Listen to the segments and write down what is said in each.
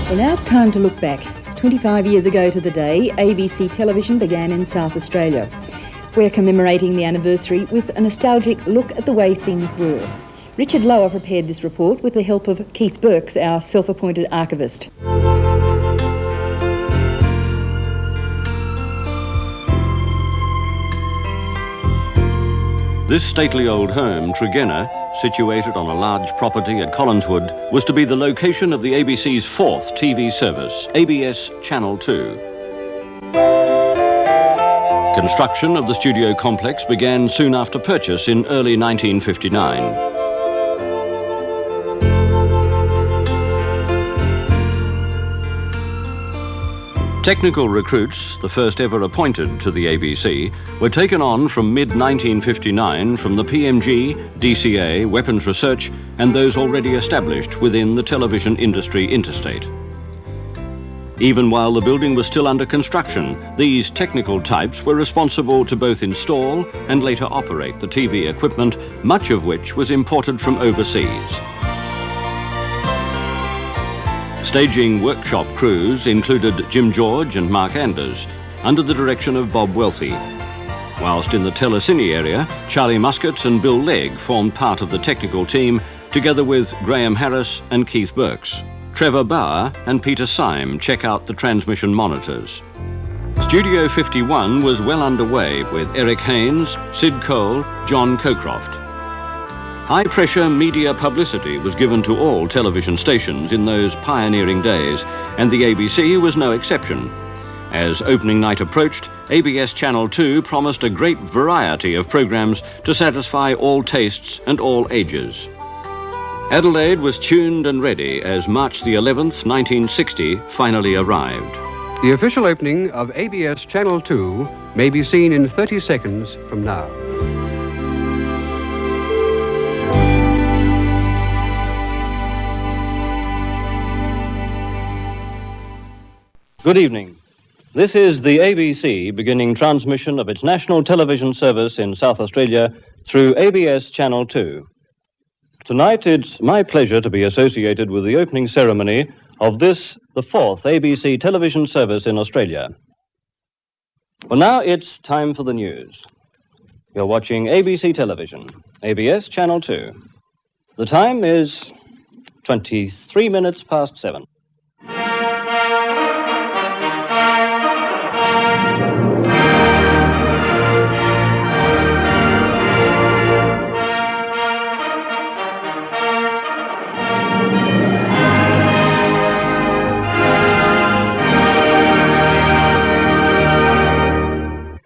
Well, now it's time to look back. 25 years ago to the day, ABC television began in South Australia. We're commemorating the anniversary with a nostalgic look at the way things were. Richard Lower prepared this report with the help of Keith Birks, our self-appointed archivist. This stately old home, Tregenna, situated on a large property at Collinswood, was to be the location of the ABC's fourth TV service, ABS Channel 2. Construction of the studio complex began soon after purchase in early 1959. Technical recruits, the first ever appointed to the ABC, were taken on from mid-1959 from the PMG, DCA, Weapons Research, and those already established within the television industry interstate. Even while the building was still under construction, these technical types were responsible to both install and later operate the TV equipment, much of which was imported from overseas. Staging workshop crews included Jim George and Mark Anders, under the direction of Bob Wealthy. Whilst in the Telecine area, Charlie Muscat and Bill Legg formed part of the technical team, together with Graham Harris and Keith Birks. Trevor Bauer and Peter Syme check out the transmission monitors. Studio 51 was well underway with Eric Haynes, Sid Cole, John Cockcroft. High-pressure media publicity was given to all television stations in those pioneering days, and the ABC was no exception. As opening night approached, ABS Channel 2 promised a great variety of programs to satisfy all tastes and all ages. Adelaide was tuned and ready as March the 11th, 1960 finally arrived. The official opening of ABS Channel 2 may be seen in 30 seconds from now. Good evening. This is the ABC beginning transmission of its national television service in South Australia through ABS Channel 2. Tonight it's my pleasure to be associated with the opening ceremony of this, the fourth ABC television service in Australia. Well, now it's time for the news. You're watching ABC Television, ABS Channel 2. The time is 23 minutes past 7.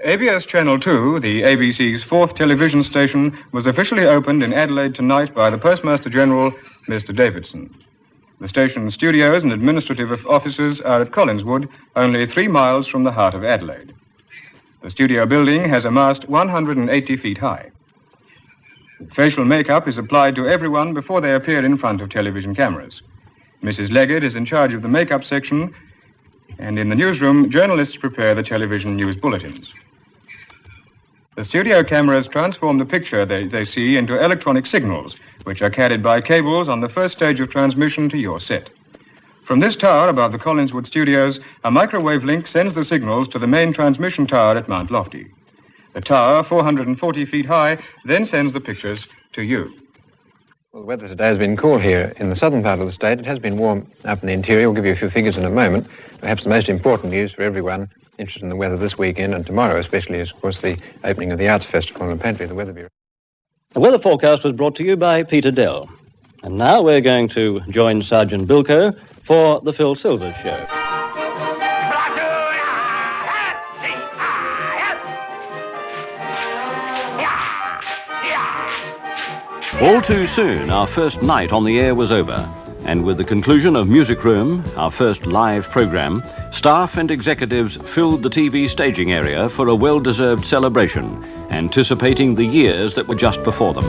ABS Channel 2, the ABC's fourth television station, was officially opened in Adelaide tonight by the Postmaster General, Mr. Davidson. The station's studios and administrative offices are at Collinswood, only 3 miles from the heart of Adelaide. The studio building has a mast 180 feet high. Facial makeup is applied to everyone before they appear in front of television cameras. Mrs. Leggett is in charge of the makeup section, and in the newsroom, journalists prepare the television news bulletins. The studio cameras transform the picture they see into electronic signals, which are carried by cables on the first stage of transmission to your set. From this tower above the Collinswood studios, a microwave link sends the signals to the main transmission tower at Mount Lofty. The tower, 440 feet high, then sends the pictures to you. Well, the weather today has been cool here in the southern part of the state. It has been warm up in the interior. We'll give you a few figures in a moment. Perhaps the most important news for everyone interested in the weather this weekend and tomorrow especially is, of course, the opening of the Arts Festival in Pantry, the Weather Bureau. The weather forecast was brought to you by Peter Dell. And now we're going to join Sergeant Bilko for the Phil Silvers Show. All too soon, our first night on the air was over. And with the conclusion of Music Room, our first live program, staff and executives filled the TV staging area for a well-deserved celebration, anticipating the years that were just before them.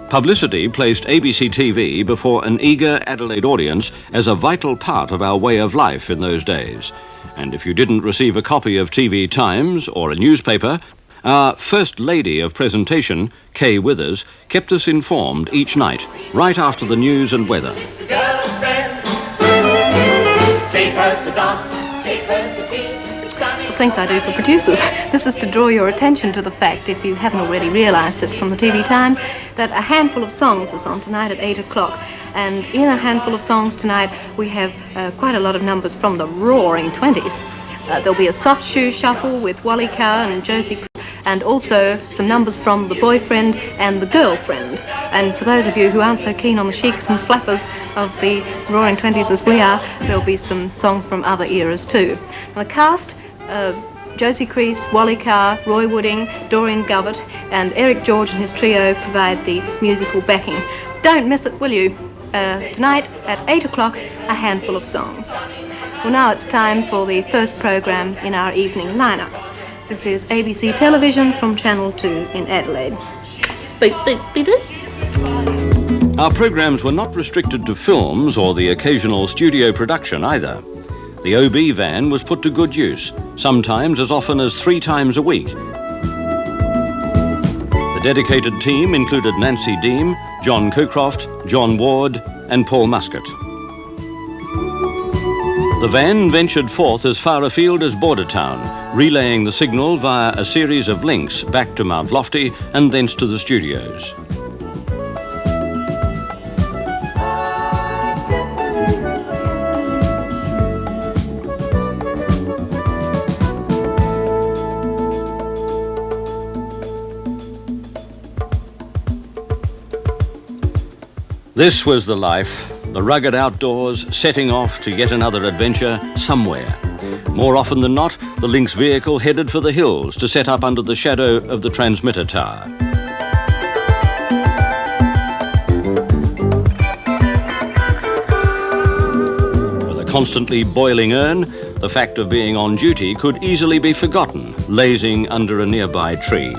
Publicity placed ABC TV before an eager Adelaide audience as a vital part of our way of life in those days. And if you didn't receive a copy of TV Times or a newspaper, Our First Lady of Presentation, Kay Withers, kept us informed each night, right after the news and weather. Take her to dance, take her to tea. The things I do for producers. This is to draw your attention to the fact, if you haven't already realised it from the TV Times, that a handful of songs is on tonight at 8 o'clock. And in a handful of songs tonight, we have quite a lot of numbers from the roaring 20s. There'll be a soft shoe shuffle with Wally Carr and Josie, and also some numbers from The Boyfriend and The Girlfriend. And for those of you who aren't so keen on the sheiks and flappers of the roaring 20s as we are, there'll be some songs from other eras too. Now, the cast, Josie Crease, Wally Carr, Roy Wooding, Doreen Govett and Eric George and his trio provide the musical backing. Don't miss it, will you? Tonight at 8 o'clock, a handful of songs. Well, now it's time for the first programme in our evening lineup. This is ABC Television from Channel 2 in Adelaide. Beep, beep, beep, beep. Our programmes were not restricted to films or the occasional studio production either. The OB van was put to good use, sometimes as often as 3 times a week. The dedicated team included Nancy Deem, John Cockcroft, John Ward and Paul Muscat. The van ventured forth as far afield as Bordertown, relaying the signal via a series of links back to Mount Lofty and thence to the studios. This was the life, the rugged outdoors, setting off to yet another adventure somewhere. More often than not, the Lynx vehicle headed for the hills to set up under the shadow of the transmitter tower. With a constantly boiling urn, the fact of being on duty could easily be forgotten, lazing under a nearby tree.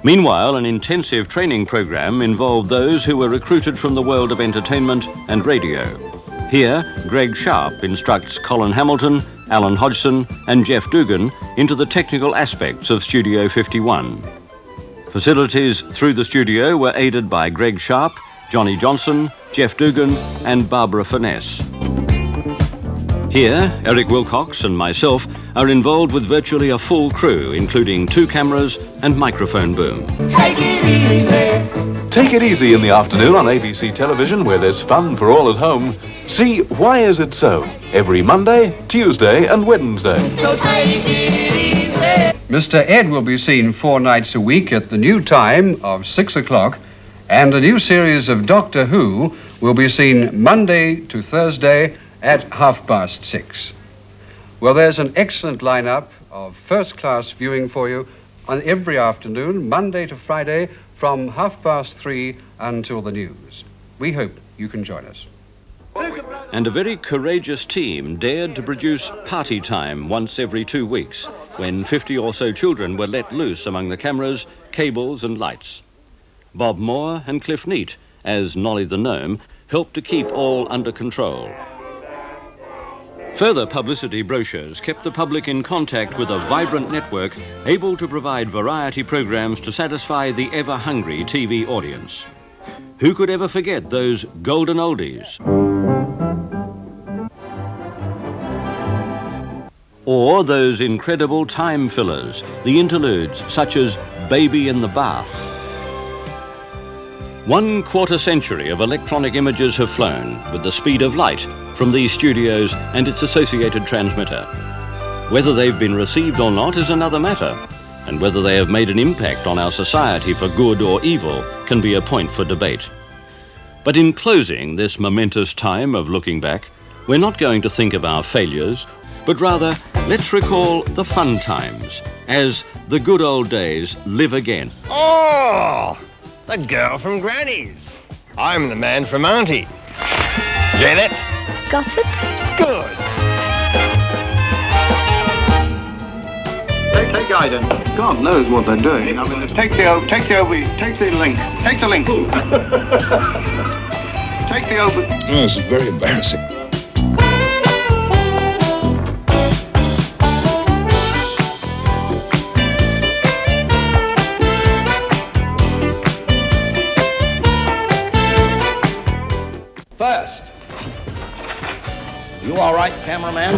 Meanwhile, an intensive training program involved those who were recruited from the world of entertainment and radio. Here, Greg Sharp instructs Colin Hamilton, Alan Hodgson and Jeff Dugan into the technical aspects of Studio 51. Facilities through the studio were aided by Greg Sharp, Johnny Johnson, Jeff Dugan and Barbara Finesse. Here, Eric Wilcox and myself are involved with virtually a full crew, including 2 cameras and microphone boom. Take it easy. Take it easy in the afternoon on ABC Television, where there's fun for all at home. See Why Is It So? Every Monday, Tuesday and Wednesday. So take it easy. Mr. Ed will be seen 4 nights a week at the new time of 6 o'clock, and a new series of Doctor Who will be seen Monday to Thursday at 6:30. Well, there's an excellent lineup of first-class viewing for you on every afternoon, Monday to Friday, from 3:30 until the news. We hope you can join us. And a very courageous team dared to produce Party Time once every 2 weeks, when 50 or so children were let loose among the cameras, cables and lights. Bob Moore and Cliff Neat, as Nolly the Gnome, helped to keep all under control. Further publicity brochures kept the public in contact with a vibrant network able to provide variety programs to satisfy the ever-hungry TV audience. Who could ever forget those golden oldies? Or those incredible time fillers, the interludes such as Baby in the Bath. 1/4 century of electronic images have flown with the speed of light from these studios and its associated transmitter. Whether they've been received or not is another matter, and whether they have made an impact on our society for good or evil can be a point for debate. But in closing this momentous time of looking back, we're not going to think of our failures, but rather let's recall the fun times as the good old days live again. Oh! The girl from Granny's. I'm the man from Auntie. Get it? Got it? Good. Take Iden. God knows what they're doing. I mean, take the link. Take the link. Take the open. Oh, this is very embarrassing. First. You all right, cameraman?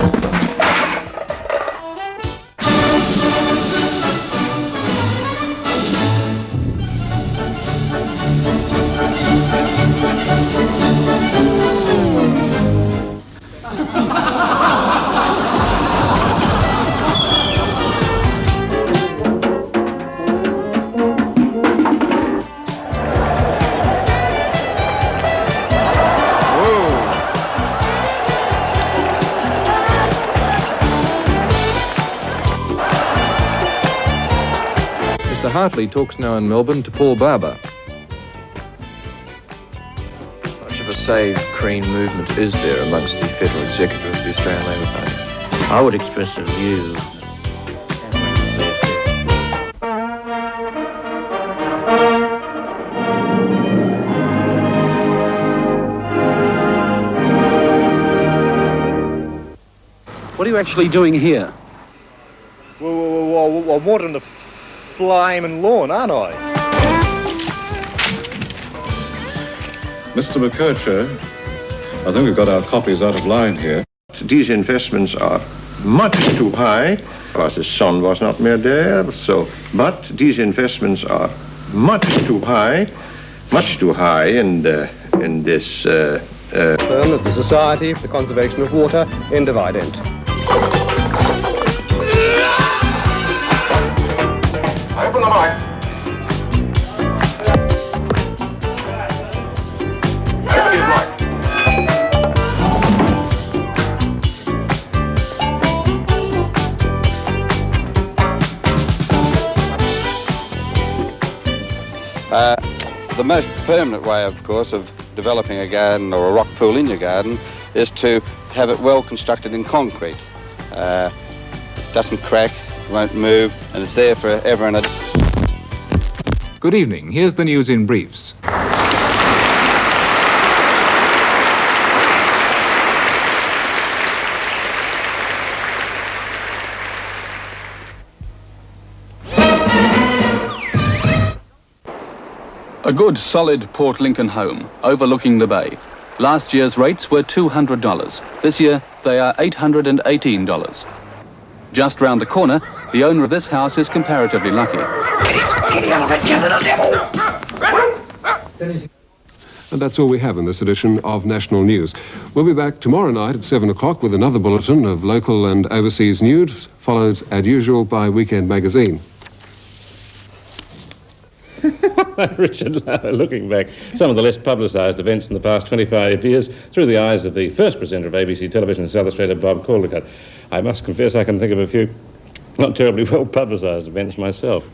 Mr. Hartley talks now in Melbourne to Paul Barber. Much of a save Green movement is there amongst the federal executive of the Australian Labor Party? I would express a view. What are you actually doing here? Well, I'm watering the flaming lawn, aren't I? Mr. McKercher, I think we've got our copies out of line here. These investments are much too high, because the sun was not more there, but these investments are much too high in this Firm of the Society for the Conservation of Water, end of ident. Open the mic. Open his mic. The most permanent way, of course, of developing a garden or a rock pool in your garden is to have it well constructed in concrete. It doesn't crack, won't move, and it's there forever and a day. Good evening. Here's the news in briefs. A good, solid Port Lincoln home overlooking the bay. Last year's rates were $200. This year, they are $818. Just round the corner, the owner of this house is comparatively lucky. And that's all we have in this edition of National News. We'll be back tomorrow night at 7 o'clock with another bulletin of local and overseas news, followed, as usual, by Weekend Magazine. Richard Lowe, looking back, some of the less publicised events in the past 25 years through the eyes of the first presenter of ABC Television in South Australia, Bob Caldecott. I must confess I can think of a few not terribly well publicised events myself.